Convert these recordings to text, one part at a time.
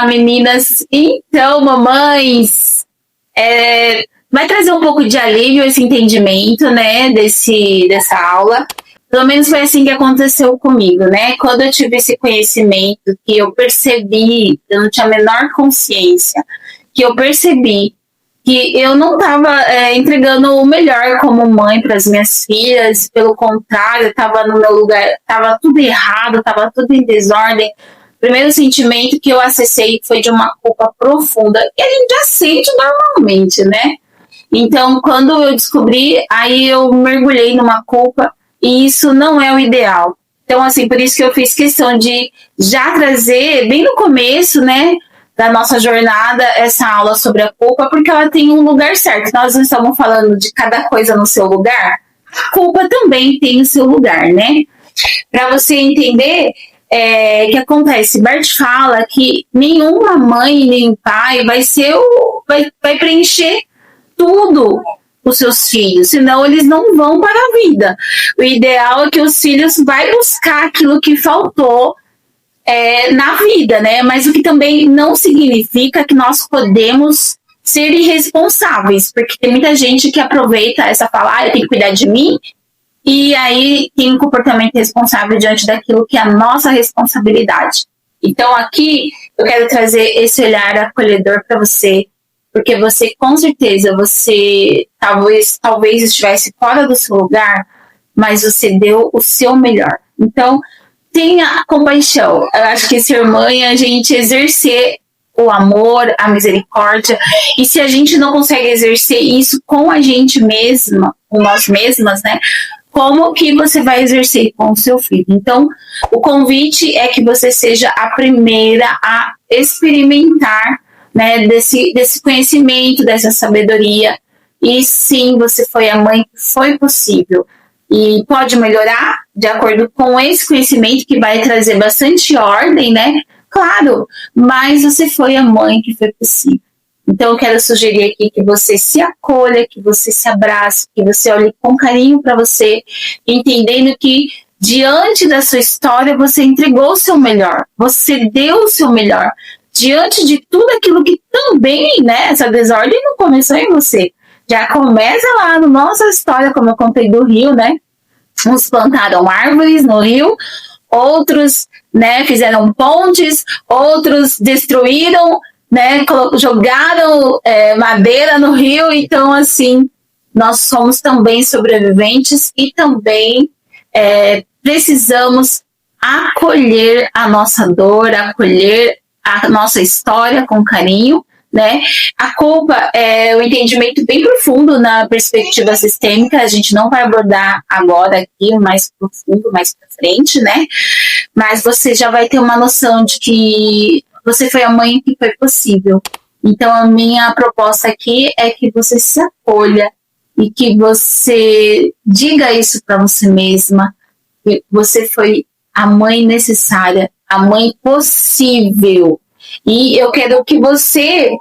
Olá, meninas. Então, mamães, vai trazer um pouco de alívio esse entendimento, né, dessa aula. Pelo menos foi assim que aconteceu comigo, né? Quando eu tive esse conhecimento, que eu percebi, eu não tinha a menor consciência, que eu percebi que eu não estava entregando o melhor como mãe para as minhas filhas, pelo contrário, estava no meu lugar, estava tudo errado, estava tudo em desordem. O primeiro sentimento que eu acessei foi de uma culpa profunda, que a gente já sente normalmente, né? Então, quando eu descobri, aí eu mergulhei numa culpa, e isso não é o ideal. Então, assim, por isso que eu fiz questão de já trazer, bem no começo, né, da nossa jornada, essa aula sobre a culpa, porque ela tem um lugar certo. Nós não estamos falando de cada coisa no seu lugar, a culpa também tem o seu lugar, né? Para você entender que acontece, Bart fala que nenhuma mãe nem pai vai preencher tudo os seus filhos, senão eles não vão para a vida. O ideal é que os filhos vai buscar aquilo que faltou na vida, né? Mas o que também não significa que nós podemos ser irresponsáveis, porque tem muita gente que aproveita essa fala, eu tenho que cuidar de mim, e aí tem um comportamento responsável diante daquilo que é a nossa responsabilidade. Então aqui eu quero trazer esse olhar acolhedor para você, porque você, com certeza, você talvez estivesse fora do seu lugar, mas você deu o seu melhor. Então, tenha compaixão. Eu acho que ser mãe é a gente exercer o amor, a misericórdia. E se a gente não consegue exercer isso com a gente mesma, com nós mesmas, né? Como que você vai exercer com o seu filho? Então, o convite é que você seja a primeira a experimentar, né, desse conhecimento, dessa sabedoria. E sim, você foi a mãe que foi possível. E pode melhorar de acordo com esse conhecimento que vai trazer bastante ordem, né? Claro, mas você foi a mãe que foi possível. Então eu quero sugerir aqui que você se acolha, que você se abrace, que você olhe com carinho para você, entendendo que diante da sua história você entregou o seu melhor, você deu o seu melhor. Diante de tudo aquilo que também, né, essa desordem não começou em você. Já começa lá na nossa história, como eu contei do rio, né? Uns plantaram árvores no rio, outros, né, fizeram pontes, outros destruíram, né, jogaram madeira no rio. Então, assim, nós somos também sobreviventes e também precisamos acolher a nossa dor, acolher a nossa história com carinho, né? A culpa é um entendimento bem profundo na perspectiva sistêmica, a gente não vai abordar agora aqui, mais profundo, mais pra frente, né? Mas você já vai ter uma noção de que você foi a mãe que foi possível. Então a minha proposta aqui é que você se acolha e que você diga isso para você mesma, que você foi a mãe necessária, a mãe possível. E eu quero que você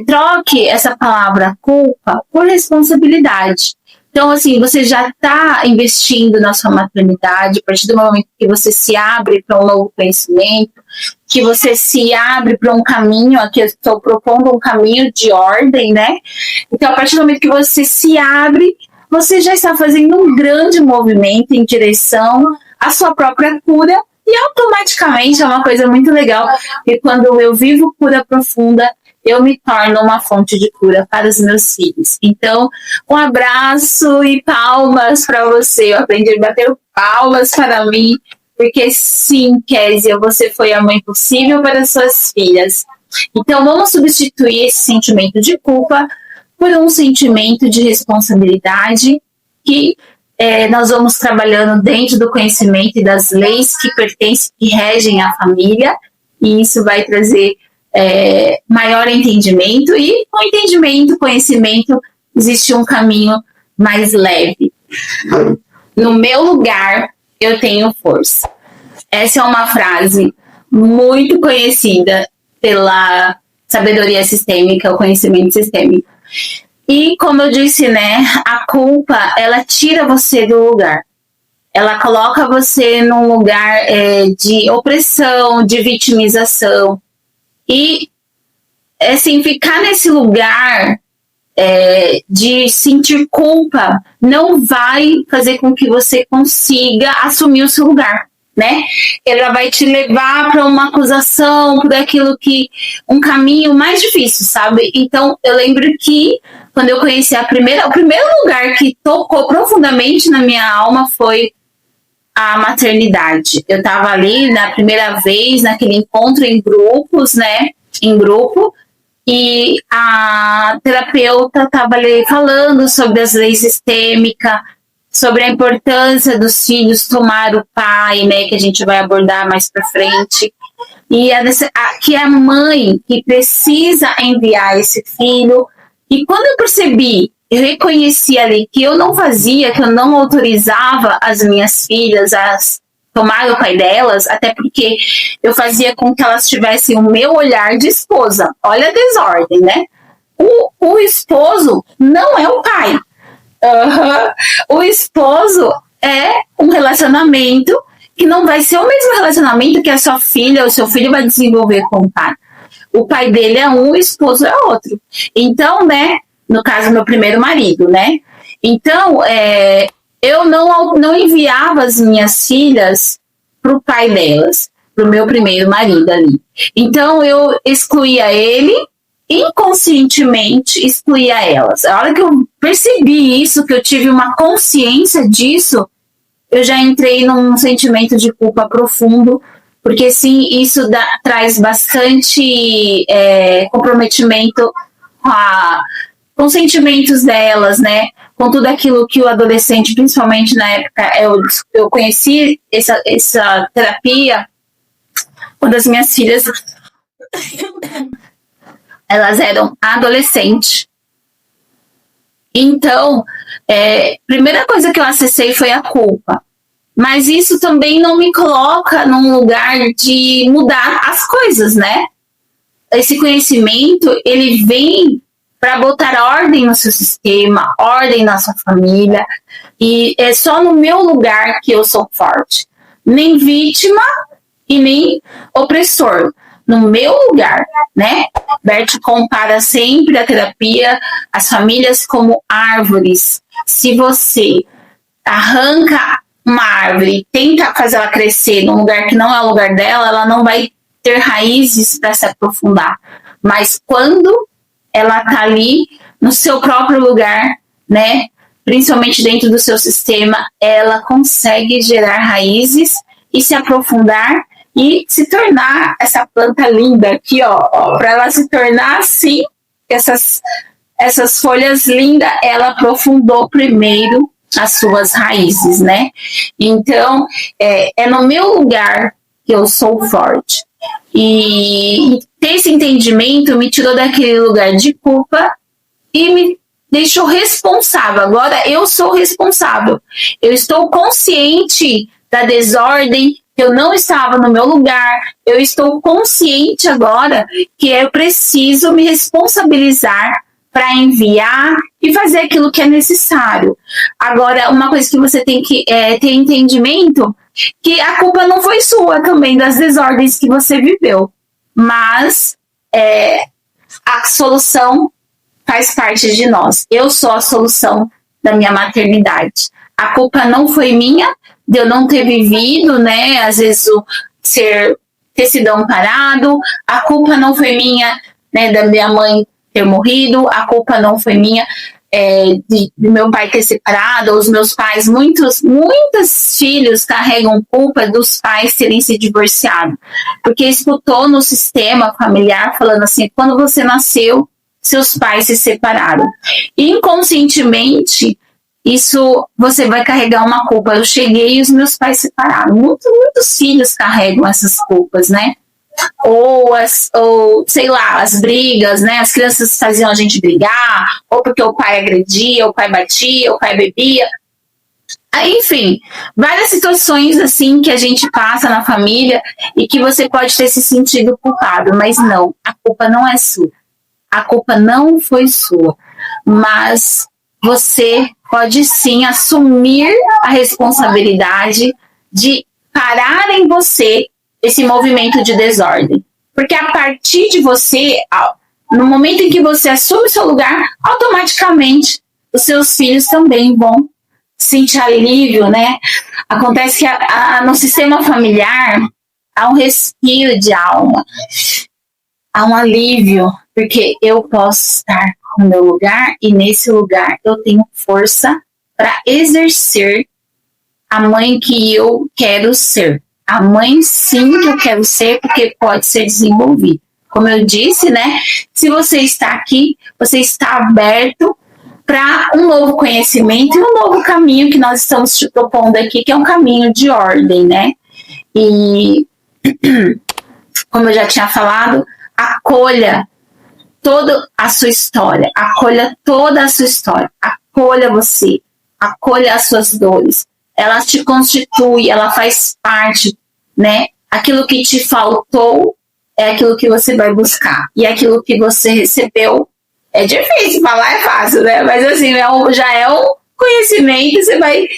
troque essa palavra culpa por responsabilidade. Então, assim, você já está investindo na sua maternidade a partir do momento que você se abre para um novo conhecimento, que você se abre para um caminho, aqui eu estou propondo um caminho de ordem, né? Então, a partir do momento que você se abre, você já está fazendo um grande movimento em direção à sua própria cura. E automaticamente é uma coisa muito legal, porque quando eu vivo cura profunda, eu me torno uma fonte de cura para os meus filhos. Então, um abraço e palmas para você. Eu aprendi a bater palmas para mim, porque sim, Kézia, você foi a mãe possível para as suas filhas. Então, vamos substituir esse sentimento de culpa por um sentimento de responsabilidade que nós vamos trabalhando dentro do conhecimento e das leis que pertencem, que regem a família, e isso vai trazer maior entendimento, e com entendimento, conhecimento, existe um caminho mais leve. No meu lugar, eu tenho força. Essa é uma frase muito conhecida pela sabedoria sistêmica, o conhecimento sistêmico. E como eu disse, né, a culpa, ela tira você do lugar. Ela coloca você num lugar de opressão, de vitimização. E, assim, ficar nesse lugar de sentir culpa não vai fazer com que você consiga assumir o seu lugar, né? Ela vai te levar para uma acusação, por aquilo que um caminho mais difícil, sabe? Então, eu lembro que quando eu conheci o primeiro lugar que tocou profundamente na minha alma foi a maternidade. Eu estava ali na primeira vez, naquele encontro em grupos, né? Em grupo, e a terapeuta estava ali falando sobre as leis sistêmicas, sobre a importância dos filhos tomar o pai, né? Que a gente vai abordar mais para frente. E que a mãe que precisa enviar esse filho. E quando eu percebi, eu reconheci ali que eu não fazia, que eu não autorizava as minhas filhas a tomar o pai delas, até porque eu fazia com que elas tivessem o meu olhar de esposa. Olha a desordem, né? O esposo não é o pai. O esposo é um relacionamento que não vai ser o mesmo relacionamento que a sua filha ou seu filho vai desenvolver com o pai. O pai dele é um, o esposo é outro. Então, né, no caso, meu primeiro marido, né? Então, eu não enviava as minhas filhas para o pai delas, para o meu primeiro marido ali. Então, eu excluía ele, inconscientemente excluía elas. A hora que eu percebi isso, que eu tive uma consciência disso, eu já entrei num sentimento de culpa profundo, porque sim, isso traz bastante comprometimento com os sentimentos delas, né? Com tudo aquilo que o adolescente, principalmente na época, eu conheci essa terapia quando as minhas filhas elas eram adolescentes. Então, primeira coisa que eu acessei foi a culpa. Mas isso também não me coloca num lugar de mudar as coisas, né? Esse conhecimento, ele vem para botar ordem no seu sistema, ordem na sua família. E é só no meu lugar que eu sou forte. Nem vítima e nem opressor. No meu lugar, né? Bert compara sempre a terapia, as famílias como árvores. Se você arranca uma árvore e tenta fazer ela crescer num lugar que não é o lugar dela, ela não vai ter raízes para se aprofundar. Mas quando ela está ali no seu próprio lugar, né? Principalmente dentro do seu sistema, ela consegue gerar raízes e se aprofundar e se tornar essa planta linda aqui, ó para ela se tornar assim, essas folhas lindas, ela aprofundou primeiro as suas raízes, né? Então, é no meu lugar que eu sou forte. E ter esse entendimento me tirou daquele lugar de culpa e me deixou responsável. Agora eu sou responsável. Eu estou consciente da desordem, que eu não estava no meu lugar. Eu estou consciente agora que eu preciso me responsabilizar para enviar e fazer aquilo que é necessário. Agora, uma coisa que você tem que ter entendimento, que a culpa não foi sua também das desordens que você viveu, mas a solução faz parte de nós. Eu sou a solução da minha maternidade. A culpa não foi minha, de eu não ter vivido, né, às vezes ter sido amparado. A culpa não foi minha, né, da minha mãe ter morrido. A culpa não foi minha de meu pai ter separado, ou os meus pais. Muitos filhos carregam culpa dos pais terem se divorciado, porque escutou no sistema familiar falando assim: quando você nasceu, seus pais se separaram. Inconscientemente, isso você vai carregar uma culpa. Eu cheguei e os meus pais se separaram. Muitos filhos carregam essas culpas, né? Ou sei lá, as brigas, né? As crianças faziam a gente brigar, ou porque o pai agredia, o pai batia, o pai bebia. Aí, enfim, várias situações assim que a gente passa na família e que você pode ter se sentido culpado, mas não, a culpa não é sua. A culpa não foi sua, mas você pode sim assumir a responsabilidade de parar em você esse movimento de desordem. Porque a partir de você, no momento em que você assume seu lugar, automaticamente os seus filhos também vão sentir alívio, né? Acontece que no sistema familiar há um respiro de alma, há um alívio, porque eu posso estar no meu lugar e nesse lugar eu tenho força para exercer a mãe que eu quero ser. A mãe, sim, que eu quero ser, porque pode ser desenvolvido. Como eu disse, né? Se você está aqui, você está aberto para um novo conhecimento e um novo caminho que nós estamos te propondo aqui, que é um caminho de ordem, né? E, como eu já tinha falado, acolha toda a sua história, acolha toda a sua história, acolha você, acolha as suas dores. Ela te constitui, ela faz parte, né? Aquilo que te faltou é aquilo que você vai buscar. E aquilo que você recebeu é difícil, falar é fácil, né? Mas assim, já é um conhecimento que você vai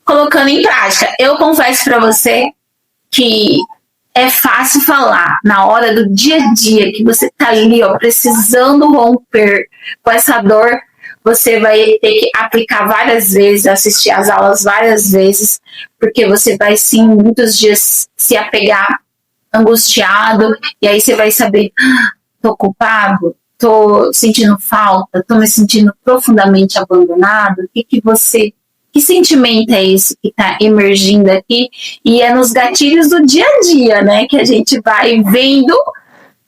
colocando em prática. Eu confesso para você que é fácil falar na hora do dia a dia, que você tá ali, ó, precisando romper com essa dor. Você vai ter que aplicar várias vezes, assistir às aulas várias vezes, porque você vai, sim, muitos dias se apegar angustiado, e aí você vai saber, tô culpado, tô sentindo falta, tô me sentindo profundamente abandonado. Que sentimento é esse que está emergindo aqui? E é nos gatilhos do dia a dia, né, que a gente vai vendo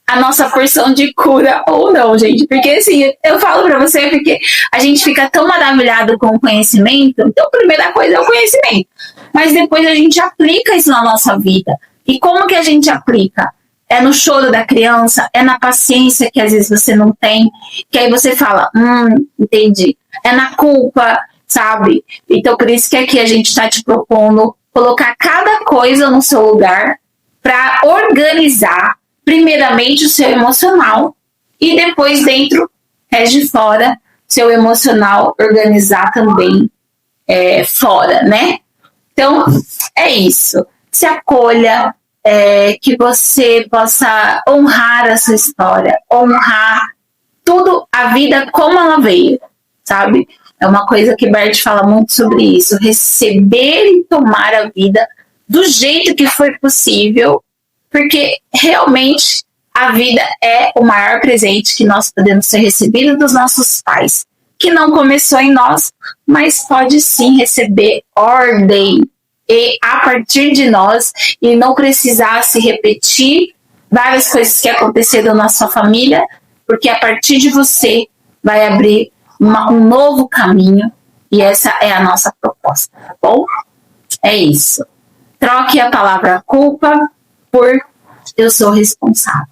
a nossa porção de cura ou não, gente. Porque, assim, eu falo pra você porque a gente fica tão maravilhado com o conhecimento. Então, a primeira coisa é o conhecimento. Mas depois a gente aplica isso na nossa vida. E como que a gente aplica? É no choro da criança, é na paciência que às vezes você não tem, que aí você fala, entendi. É na culpa, sabe? Então, por isso que aqui a gente está te propondo colocar cada coisa no seu lugar para organizar primeiramente o seu emocional e depois dentro, de fora, seu emocional organizar também fora, né? Então, é isso. Se acolha, que você possa honrar a sua história, honrar tudo, a vida como ela veio, sabe? É uma coisa que Bert fala muito sobre isso, receber e tomar a vida do jeito que foi possível, porque realmente a vida é o maior presente que nós podemos ter recebido dos nossos pais, que não começou em nós, mas pode sim receber ordem e a partir de nós, e não precisar se repetir várias coisas que aconteceram na sua família, porque a partir de você vai abrir um novo caminho, e essa é a nossa proposta, tá bom? É isso. Troque a palavra culpa por eu sou responsável.